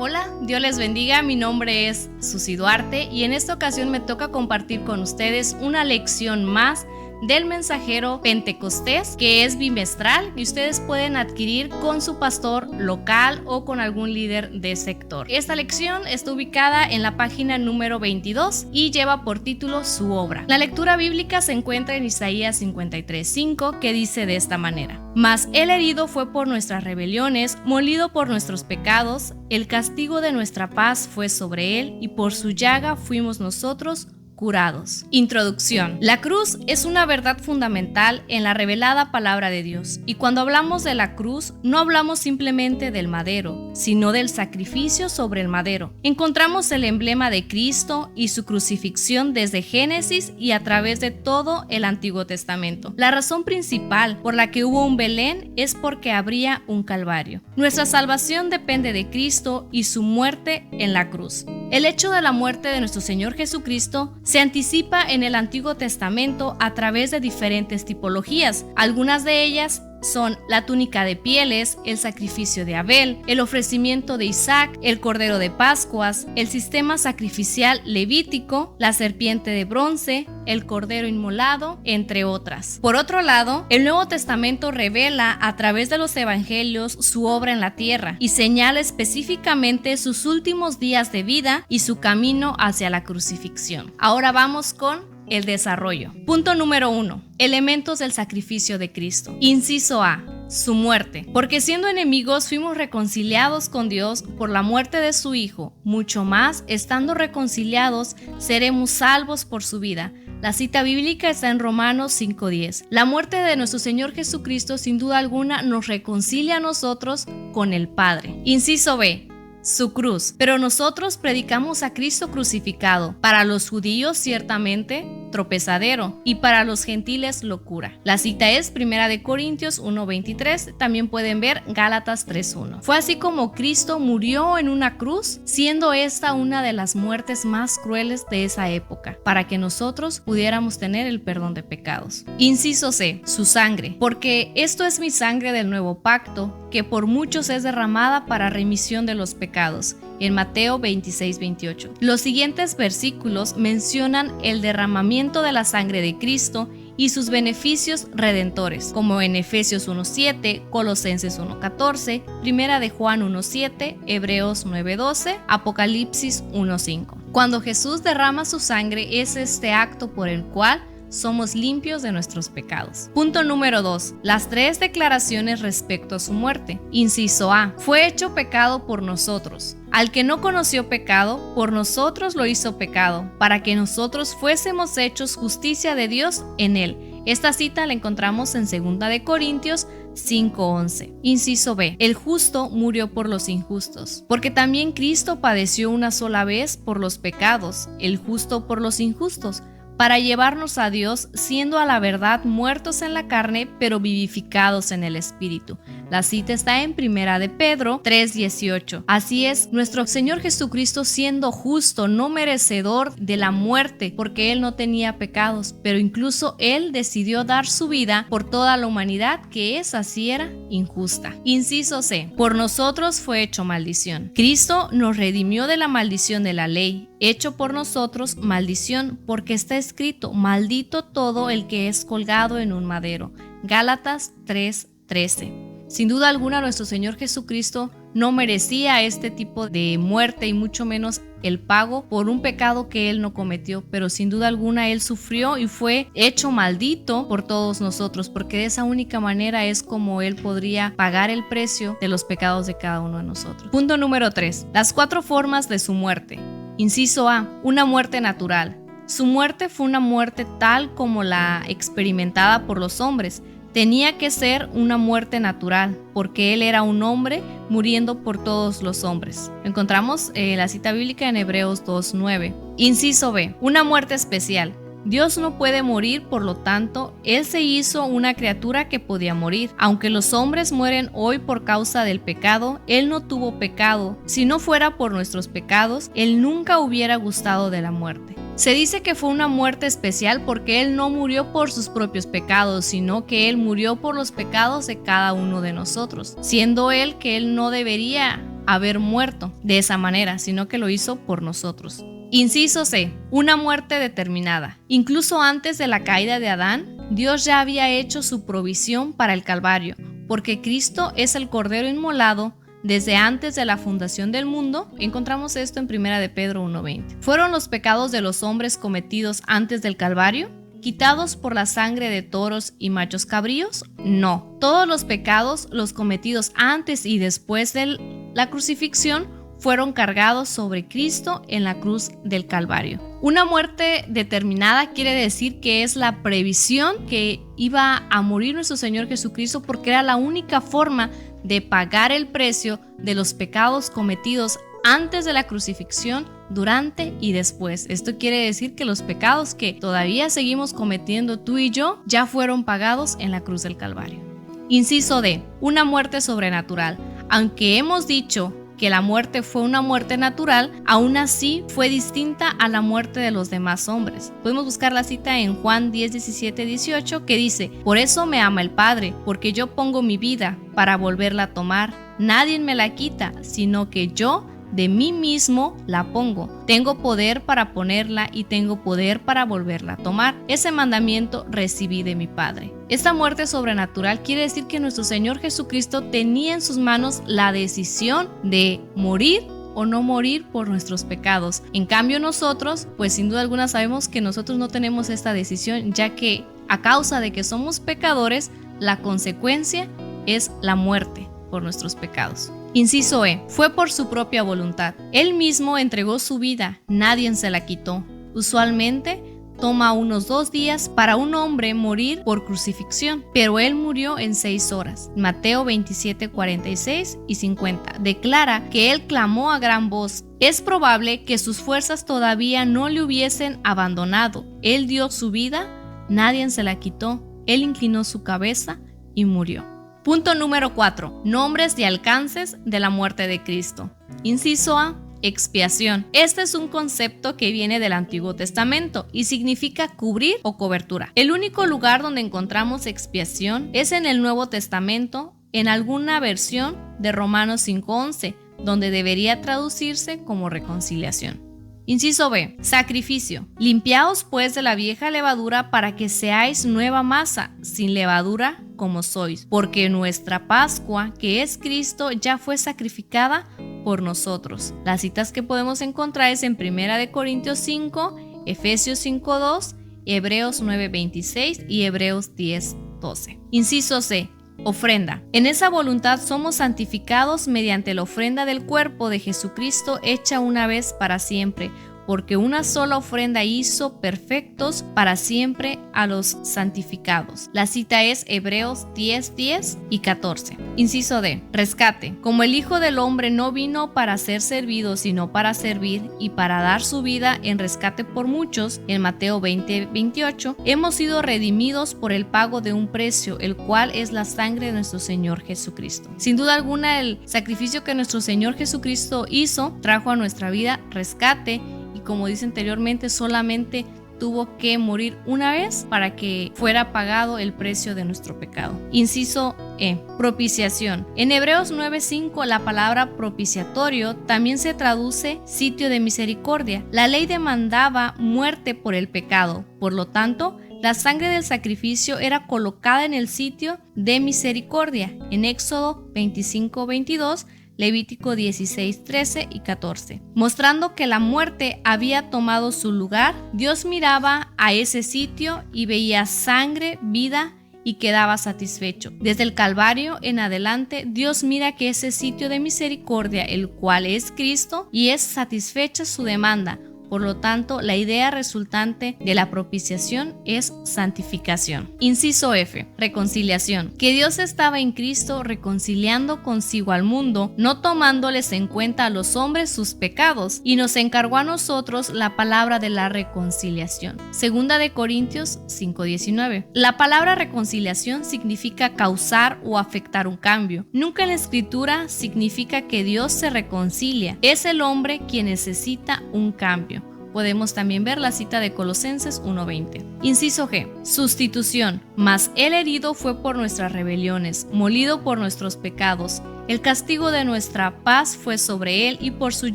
Hola, Dios les bendiga, mi nombre es Susi Duarte y en esta ocasión me toca compartir con ustedes una lección más del Mensajero Pentecostés, que es bimestral y ustedes pueden adquirir con su pastor local o con algún líder de sector. Esta lección está ubicada en la página número 22 y lleva por título Su obra. La lectura bíblica se encuentra en Isaías 53:5, que dice de esta manera: Mas el herido fue por nuestras rebeliones, molido por nuestros pecados, el castigo de nuestra paz fue sobre él, y por su llaga fuimos nosotros curados. Introducción. La cruz es una verdad fundamental en la revelada palabra de Dios, y cuando hablamos de la cruz no hablamos simplemente del madero, sino del sacrificio sobre el madero. Encontramos el emblema de Cristo y su crucifixión desde Génesis y a través de todo el Antiguo Testamento. La razón principal por la que hubo un Belén es porque habría un Calvario. Nuestra salvación depende de Cristo y su muerte en la cruz. El hecho de la muerte de nuestro Señor Jesucristo se anticipa en el Antiguo Testamento a través de diferentes tipologías. Algunas de ellas son la túnica de pieles, el sacrificio de Abel, el ofrecimiento de Isaac, el cordero de Pascuas, el sistema sacrificial levítico, la serpiente de bronce, el cordero inmolado, entre otras. Por otro lado, el Nuevo Testamento revela a través de los evangelios su obra en la tierra y señala específicamente sus últimos días de vida y su camino hacia la crucifixión. Ahora vamos con el desarrollo. Punto número 1. Elementos del sacrificio de Cristo. Inciso A. Su muerte. Porque siendo enemigos fuimos reconciliados con Dios por la muerte de su Hijo. Mucho más, estando reconciliados, seremos salvos por su vida. La cita bíblica está en Romanos 5:10. La muerte de nuestro Señor Jesucristo sin duda alguna nos reconcilia a nosotros con el Padre. Inciso B. Su cruz. Pero nosotros predicamos a Cristo crucificado, para los judíos ciertamente tropezadero y para los gentiles locura. La cita es 1 Corintios 1:23, también pueden ver Gálatas 3:1. Fue así como Cristo murió en una cruz, siendo esta una de las muertes más crueles de esa época, para que nosotros pudiéramos tener el perdón de pecados. Inciso C. Su sangre. Porque esto es mi sangre del nuevo pacto, que por muchos es derramada para remisión de los pecados. En Mateo 26:28. Los siguientes versículos mencionan el derramamiento de la sangre de Cristo y sus beneficios redentores, como en Efesios 1:7, Colosenses 1:14, Primera de Juan 1:7, Hebreos 9:12, Apocalipsis 1:5. Cuando Jesús derrama su sangre es este acto por el cual somos limpios de nuestros pecados. Punto número 2. Las 3 declaraciones respecto a su muerte. Inciso A. Fue hecho pecado por nosotros. Al que no conoció pecado, por nosotros lo hizo pecado, para que nosotros fuésemos hechos justicia de Dios en él. Esta cita la encontramos en 2 Corintios 5:11. Inciso B. El justo murió por los injustos. Porque también Cristo padeció una sola vez por los pecados, el justo por los injustos, para llevarnos a Dios, siendo a la verdad muertos en la carne, pero vivificados en el Espíritu. La cita está en 1 de Pedro 3:18. Así es, nuestro Señor Jesucristo, siendo justo, no merecedor de la muerte, porque Él no tenía pecados, pero incluso Él decidió dar su vida por toda la humanidad, que esa sí era injusta. Inciso C. Por nosotros fue hecho maldición. Cristo nos redimió de la maldición de la ley, hecho por nosotros maldición, porque está escrito: maldito todo el que es colgado en un madero. Gálatas 3:13. Sin duda alguna, nuestro Señor Jesucristo no merecía este tipo de muerte y mucho menos el pago por un pecado que Él no cometió, pero sin duda alguna Él sufrió y fue hecho maldito por todos nosotros, porque de esa única manera es como Él podría pagar el precio de los pecados de cada uno de nosotros. Punto número 3. Las 4 formas de su muerte. Inciso A. Una muerte natural. Su muerte fue una muerte tal como la experimentada por los hombres. Tenía que ser una muerte natural, porque Él era un hombre muriendo por todos los hombres. Encontramos la cita bíblica en Hebreos 2:9. Inciso B. Una muerte especial. Dios no puede morir, por lo tanto, Él se hizo una criatura que podía morir. Aunque los hombres mueren hoy por causa del pecado, Él no tuvo pecado. Si no fuera por nuestros pecados, Él nunca hubiera gustado de la muerte. Se dice que fue una muerte especial porque Él no murió por sus propios pecados, sino que Él murió por los pecados de cada uno de nosotros, siendo Él que Él no debería haber muerto de esa manera, sino que lo hizo por nosotros. Inciso C. Una muerte determinada. Incluso antes de la caída de Adán, Dios ya había hecho su provisión para el Calvario, porque Cristo es el Cordero inmolado desde antes de la fundación del mundo. Encontramos esto en 1 de Pedro 1:20. ¿Fueron los pecados de los hombres cometidos antes del Calvario quitados por la sangre de toros y machos cabríos? No. Todos los pecados, los cometidos antes y después de la crucifixión, fueron cargados sobre Cristo en la cruz del Calvario. Una muerte determinada quiere decir que es la previsión que iba a morir nuestro Señor Jesucristo, porque era la única forma de pagar el precio de los pecados cometidos antes de la crucifixión, durante y después. Esto quiere decir que los pecados que todavía seguimos cometiendo tú y yo ya fueron pagados en la cruz del Calvario. Inciso D. Una muerte sobrenatural. Aunque hemos dicho que la muerte fue una muerte natural, aún así fue distinta a la muerte de los demás hombres. Podemos buscar la cita en Juan 10, 17, 18, que dice: por eso me ama el Padre, porque yo pongo mi vida para volverla a tomar. Nadie me la quita, sino que yo de mí mismo la pongo. Tengo poder para ponerla y tengo poder para volverla a tomar. Ese mandamiento recibí de mi Padre. Esta muerte sobrenatural quiere decir que nuestro Señor Jesucristo tenía en sus manos la decisión de morir o no morir por nuestros pecados. En cambio nosotros, pues sin duda alguna sabemos que nosotros no tenemos esta decisión, ya que a causa de que somos pecadores, la consecuencia es la muerte por nuestros pecados. Inciso E. Fue por su propia voluntad. Él mismo entregó su vida, nadie se la quitó. Usualmente toma unos 2 días para un hombre morir por crucifixión, pero él murió en 6 horas. Mateo 27, 46 y 50 declara que él clamó a gran voz. Es probable que sus fuerzas todavía no le hubiesen abandonado. Él dio su vida, nadie se la quitó. Él inclinó su cabeza y murió. Punto número 4. Nombres y alcances de la muerte de Cristo. Inciso A. Expiación. Este es un concepto que viene del Antiguo Testamento y significa cubrir o cobertura. El único lugar donde encontramos expiación es en el Nuevo Testamento, en alguna versión de Romanos 5:11, donde debería traducirse como reconciliación. Inciso B. Sacrificio. Limpiaos pues de la vieja levadura para que seáis nueva masa, sin levadura como sois, porque nuestra Pascua, que es Cristo, ya fue sacrificada por nosotros. Las citas que podemos encontrar es en 1 de Corintios 5, Efesios 5:2, Hebreos 9:26 y Hebreos 10:12. Inciso C. Ofrenda. En esa voluntad somos santificados mediante la ofrenda del cuerpo de Jesucristo hecha una vez para siempre, porque una sola ofrenda hizo perfectos para siempre a los santificados. La cita es Hebreos 10:10 y 14. Inciso D. Rescate. Como el Hijo del Hombre no vino para ser servido, sino para servir y para dar su vida en rescate por muchos, en Mateo 20:28, hemos sido redimidos por el pago de un precio, el cual es la sangre de nuestro Señor Jesucristo. Sin duda alguna, el sacrificio que nuestro Señor Jesucristo hizo trajo a nuestra vida rescate, y como dice anteriormente, solamente tuvo que morir una vez para que fuera pagado el precio de nuestro pecado. Inciso E. Propiciación. En Hebreos 9:5 la palabra propiciatorio también se traduce sitio de misericordia. La ley demandaba muerte por el pecado, por lo tanto, la sangre del sacrificio era colocada en el sitio de misericordia. En Éxodo 25:22, Levítico 16:13 y 14, mostrando que la muerte había tomado su lugar. Dios miraba a ese sitio y veía sangre, vida y quedaba satisfecho. Desde el Calvario en adelante, Dios mira que ese sitio de misericordia, el cual es Cristo, y es satisfecha su demanda. Por lo tanto, la idea resultante de la propiciación es santificación. Inciso F. Reconciliación. Que Dios estaba en Cristo reconciliando consigo al mundo, no tomándoles en cuenta a los hombres sus pecados, y nos encargó a nosotros la palabra de la reconciliación. Segunda de Corintios 5:19. La palabra reconciliación significa causar o afectar un cambio. Nunca en la Escritura significa que Dios se reconcilia. Es el hombre quien necesita un cambio. Podemos también ver la cita de Colosenses 1:20. Inciso G. Sustitución. Mas el herido fue por nuestras rebeliones, molido por nuestros pecados. El castigo de nuestra paz fue sobre él, y por sus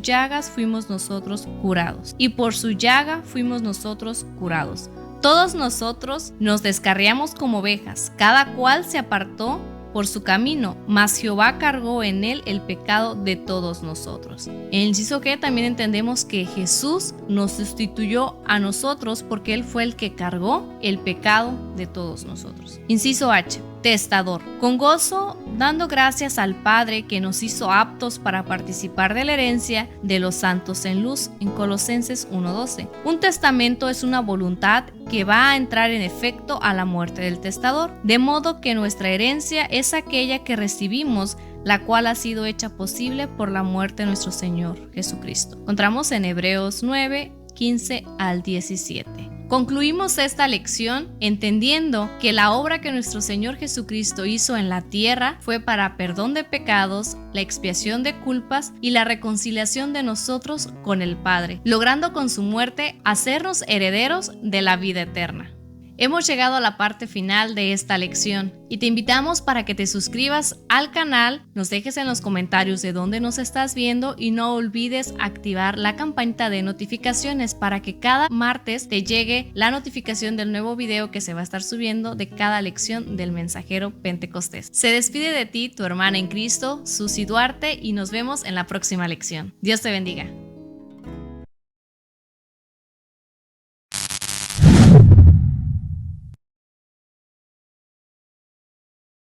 llagas fuimos nosotros curados. Y por su llaga fuimos nosotros curados. Todos nosotros nos descarriamos como ovejas, cada cual se apartó por su camino, mas Jehová cargó en él el pecado de todos nosotros. En el inciso G también entendemos que Jesús nos sustituyó a nosotros porque él fue el que cargó el pecado de todos nosotros. Inciso H. Testador. Con gozo, dando gracias al Padre que nos hizo aptos para participar de la herencia de los santos en luz, en Colosenses 1:12. Un testamento es una voluntad que va a entrar en efecto a la muerte del testador, de modo que nuestra herencia es aquella que recibimos, la cual ha sido hecha posible por la muerte de nuestro Señor Jesucristo. Encontramos en Hebreos 9:15 al 17. Concluimos esta lección entendiendo que la obra que nuestro Señor Jesucristo hizo en la tierra fue para perdón de pecados, la expiación de culpas y la reconciliación de nosotros con el Padre, logrando con su muerte hacernos herederos de la vida eterna. Hemos llegado a la parte final de esta lección y te invitamos para que te suscribas al canal, nos dejes en los comentarios de dónde nos estás viendo y no olvides activar la campanita de notificaciones para que cada martes te llegue la notificación del nuevo video que se va a estar subiendo de cada lección del Mensajero Pentecostés. Se despide de ti tu hermana en Cristo, Susi Duarte, y nos vemos en la próxima lección. Dios te bendiga.